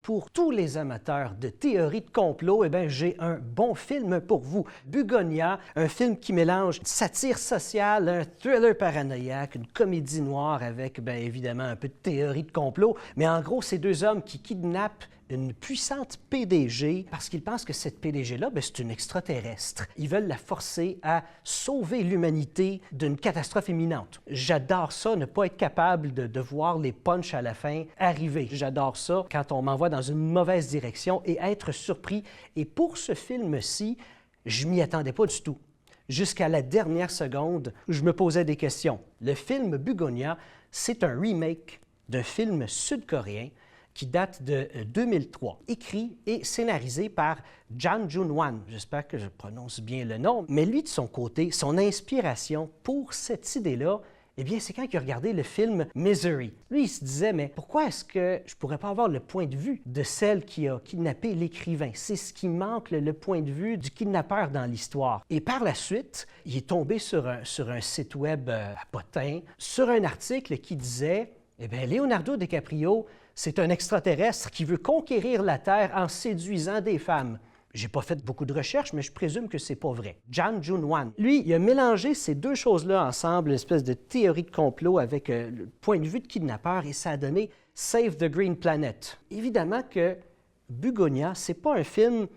Pour tous les amateurs de théorie de complot, eh bien, j'ai un bon film pour vous. Bugonia, un film qui mélange une satire sociale, un thriller paranoïaque, une comédie noire avec, bien évidemment, un peu de théorie de complot. Mais en gros, c'est deux hommes qui kidnappent une puissante PDG parce qu'ils pensent que cette PDG-là, c'est une extraterrestre. Ils veulent la forcer à sauver l'humanité d'une catastrophe imminente. J'adore ça, ne pas être capable de voir les punchs à la fin arriver. J'adore ça quand on m'envoie dans une mauvaise direction et être surpris. Et pour ce film-ci, je m'y attendais pas du tout. Jusqu'à la dernière seconde, je me posais des questions. Le film Bugonia, c'est un remake d'un film sud-coréen qui date de 2003, écrit et scénarisé par Jang Joon-hwan. J'espère que je prononce bien le nom. Mais lui, de son côté, son inspiration pour cette idée-là, eh bien, c'est quand il a regardé le film Misery. Lui, il se disait, mais pourquoi est-ce que je ne pourrais pas avoir le point de vue de celle qui a kidnappé l'écrivain? C'est ce qui manque, le point de vue du kidnappeur dans l'histoire. Et par la suite, il est tombé sur un site web à potin, sur un article qui disait, eh bien, Leonardo DiCaprio, c'est un extraterrestre qui veut conquérir la Terre en séduisant des femmes. J'ai pas fait beaucoup de recherches, mais je présume que c'est pas vrai. Jang Joon-hwan, lui, il a mélangé ces deux choses-là ensemble, une espèce de théorie de complot avec le point de vue de kidnappeur, et ça a donné Save the Green Planet. Évidemment que Bugonia, c'est pas un film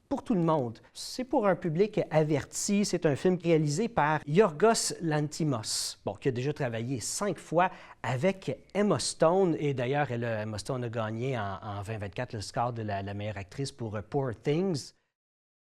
pour tout le monde. C'est pour un public averti. C'est un film réalisé par Yorgos Lanthimos, qui a déjà travaillé 5 fois avec Emma Stone. Et d'ailleurs, Emma Stone a gagné en 2024 le score de la meilleure actrice pour Poor Things.